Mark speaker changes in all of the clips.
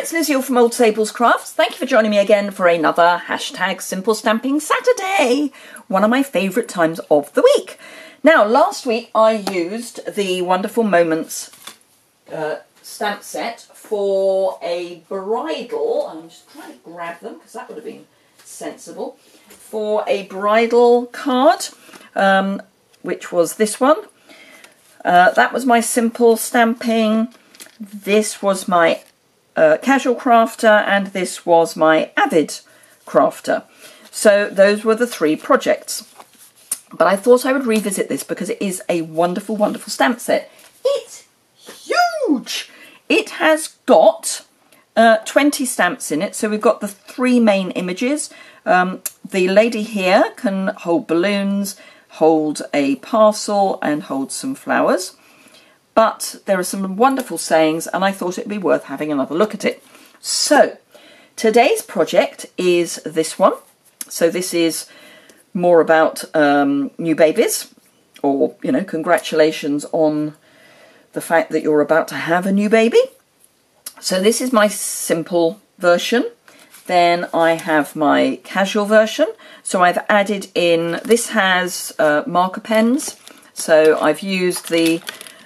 Speaker 1: it's Liz Yuille from Old Sables Crafts. Thank you for joining me again for another hashtag Simple Stamping Saturday, one of my favourite times of the week. Now, last week I used the Wonderful Moments stamp set for a bridal, and I'm just trying to grab them because that would have been sensible, for a bridal card, which was this one. That was my Simple Stamping. This was my Casual Crafter, and this was my Avid Crafter. So those were the three projects. But I thought I would revisit this because it is a wonderful, wonderful stamp set. It's huge! It has got 20 stamps in it. So we've got the three main images. The lady here can hold balloons, hold a parcel, and hold some flowers. But there are some wonderful sayings, and I thought it'd be worth having another look at it. So today's project is this one. So this is more about new babies, or, you know, congratulations on the fact that you're about to have a new baby. So this is my simple version. Then I have my casual version. So I've added in, this has marker pens. So I've used the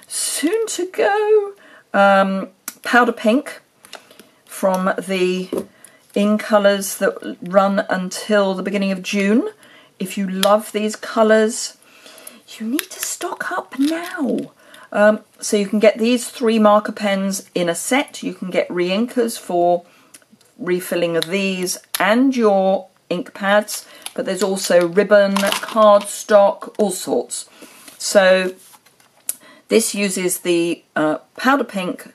Speaker 1: soon to go powder pink from the In Colours that run until the beginning of June. If you love these colours, you need to stock up now. So you can get these three marker pens in a set. You can get re-inkers for refilling of these and your ink pads, but there's also ribbon, cardstock, all sorts. So this uses the powder pink,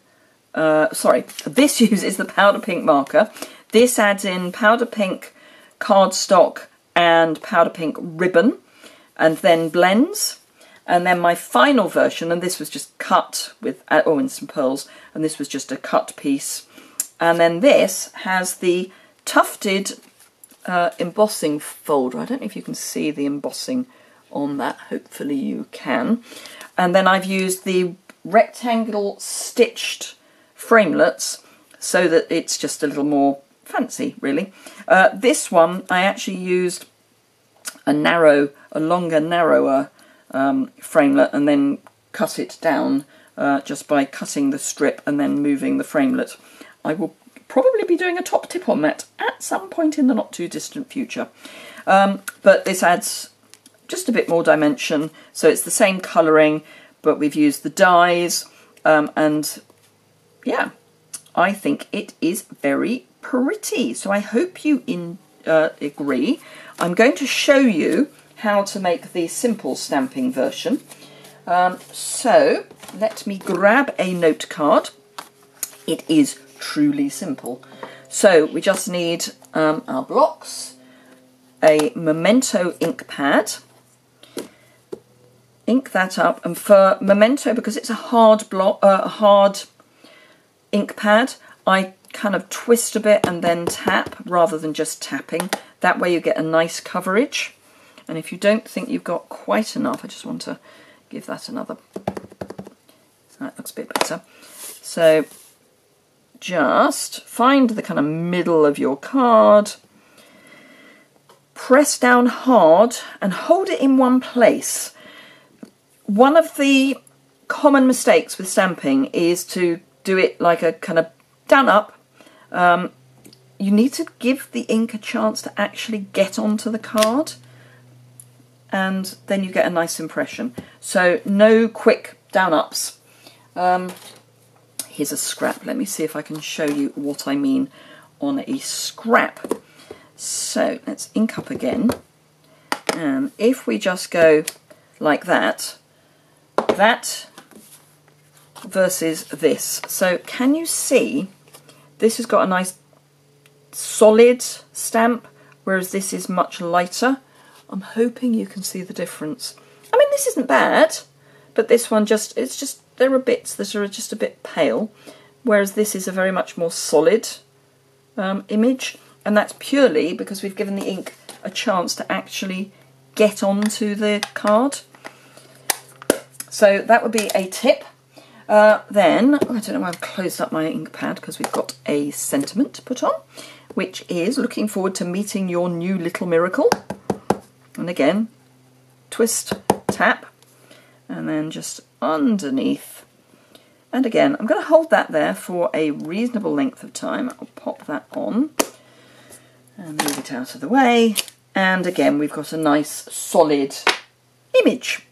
Speaker 1: this uses the powder pink marker. This adds in powder pink cardstock and powder pink ribbon, and then blends. And then my final version, and this was just cut with, oh, and some pearls, and this was just a cut piece. And then this has the tufted embossing folder. I don't know if you can see the embossing on that. Hopefully you can. And then I've used the rectangle stitched framelets so that it's just a little more fancy, really. This one, I actually used a longer, narrower framelit, and then cut it down just by cutting the strip and then moving the framelit. I will probably be doing a top tip on that at some point in the not too distant future. But this adds just a bit more dimension. So it's the same colouring, but we've used the dyes, and yeah, I think it is very pretty. So I hope you agree. I'm going to show you how to make the simple stamping version. So let me grab a note card. It is truly simple. So we just need our blocks, a Memento ink pad. Ink that up, and for Memento, because it's a hard block, hard ink pad, I kind of twist a bit and then tap rather than just tapping. That way you get a nice coverage. And if you don't think you've got quite enough, I just want to give that another. So that looks a bit better. So just find the kind of middle of your card, press down hard and hold it in one place. One of the common mistakes with stamping is to do it like a kind of down up. You need to give the ink a chance to actually get onto the card, and then you get a nice impression. So no quick down ups. Here's a scrap. Let me see if I can show you what I mean on a scrap. So let's ink up again, and if we just go like that, that versus this. So can you see this has got a nice solid stamp, whereas this is much lighter. I'm hoping you can see the difference. I mean, this isn't bad, but this one there are bits that are just a bit pale, whereas this is a very much more solid image, and that's purely because we've given the ink a chance to actually get onto the card. So that would be a tip. Then, I don't know why I've closed up my ink pad because we've got a sentiment to put on, which is looking forward to meeting your new little miracle. And again, twist, tap, and then just underneath. And again, I'm going to hold that there for a reasonable length of time. I'll pop that on and move it out of the way. And again, we've got a nice solid image.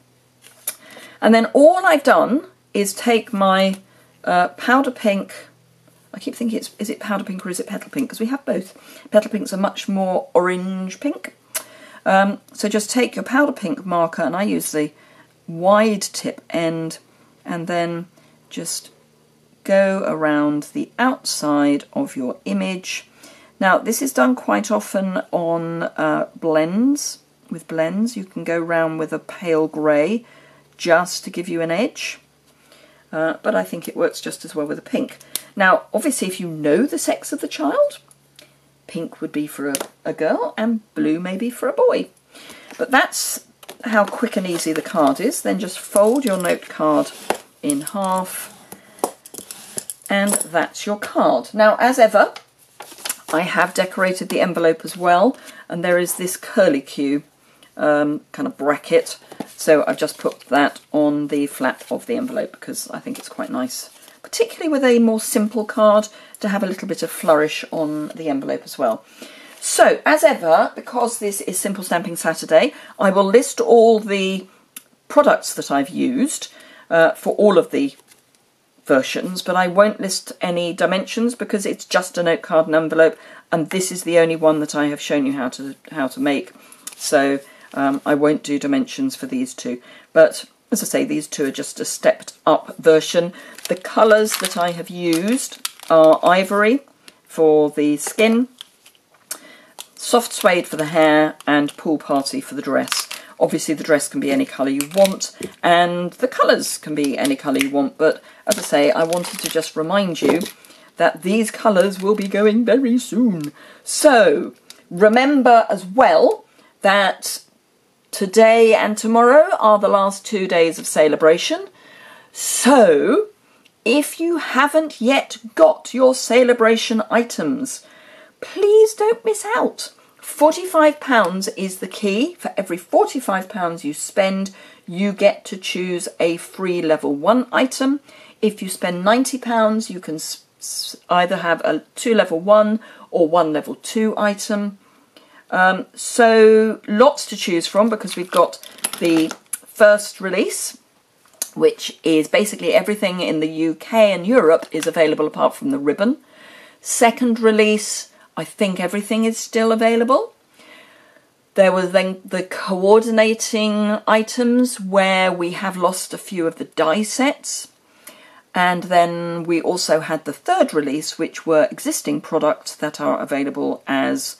Speaker 1: And then all I've done is take my powder pink. I keep thinking is it powder pink or is it petal pink? Because we have both. Petal pinks are much more orange pink. So just take your powder pink marker, and I use the wide tip end, and then just go around the outside of your image. Now this is done quite often on blends. With blends you can go round with a pale grey just to give you an edge, but I think it works just as well with a pink. Now obviously if you know the sex of the child, pink would be for a girl and blue maybe for a boy. But that's how quick and easy the card is. Then just fold your note card in half, and that's your card. Now as ever, I have decorated the envelope as well, and there is this curlicue kind of bracket, so I've just put that on the flap of the envelope because I think it's quite nice, particularly with a more simple card, to have a little bit of flourish on the envelope as well. So as ever, because this is Simple Stamping Saturday, I will list all the products that I've used for all of the versions, but I won't list any dimensions because it's just a note card and envelope, and this is the only one that I have shown you how to make. So I won't do dimensions for these two, but as I say, these two are just a stepped up version. The colours that I have used are ivory for the skin, soft suede for the hair, and pool party for the dress. Obviously the dress can be any colour you want, and the colours can be any colour you want, but as I say, I wanted to just remind you that these colours will be going very soon. So remember as well that today and tomorrow are the last 2 days of celebration. So if you haven't yet got your celebration items, please don't miss out. £45 is the key. For every £45 you spend, you get to choose a free level 1 item. If you spend £90, you can either have a 2 level 1 or 1 level 2 item. So lots to choose from, because we've got the first release, which is basically everything in the UK and Europe is available apart from the ribbon. Second release, I think everything is still available. There were then the coordinating items where we have lost a few of the die sets. And then we also had the third release, which were existing products that are available as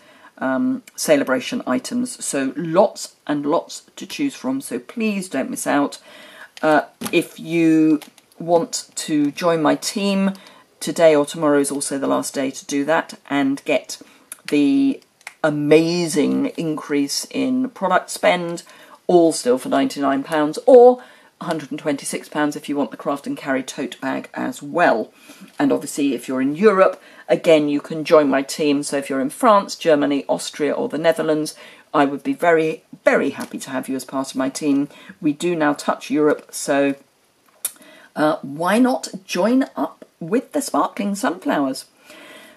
Speaker 1: celebration items. So lots and lots to choose from, so please don't miss out. If you want to join my team, today or tomorrow is also the last day to do that and get the amazing increase in product spend, all still for £99, or £126 if you want the craft and carry tote bag as well. And obviously if you're in Europe, again you can join my team. So if you're in France, Germany, Austria or the Netherlands, I would be very, very happy to have you as part of my team. We do now touch Europe, so why not join up with the sparkling sunflowers?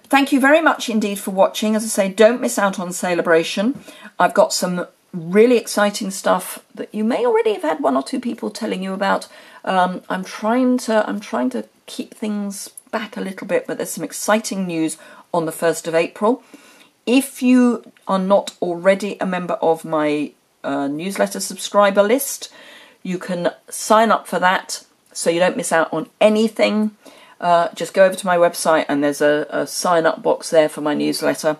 Speaker 1: Thank you very much indeed for watching. As I say, don't miss out on Celebration. I've got some really exciting stuff that you may already have had 1 or 2 people telling you about. I'm trying to keep things back a little bit, but there's some exciting news on the 1st of April. If you are not already a member of my newsletter subscriber list, you can sign up for that so you don't miss out on anything. Just go over to my website and there's a sign up box there for my newsletter.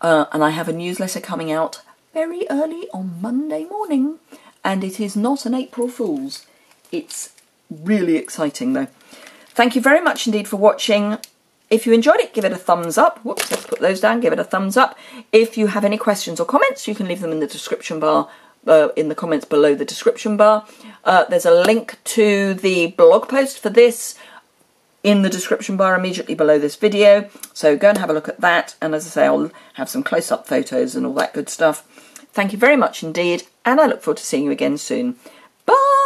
Speaker 1: And I have a newsletter coming out very early on Monday morning, and it is not an April Fool's. It's really exciting though. Thank you very much indeed for watching. If you enjoyed it, give it a thumbs up. Whoops, let's put those down. Give it a thumbs up. If you have any questions or comments, you can leave them in the description bar in the comments below the description bar. There's a link to the blog post for this in the description bar immediately below this video, so go and have a look at that, and as I say, I'll have some close-up photos and all that good stuff. Thank you very much indeed, and I look forward to seeing you again soon. Bye!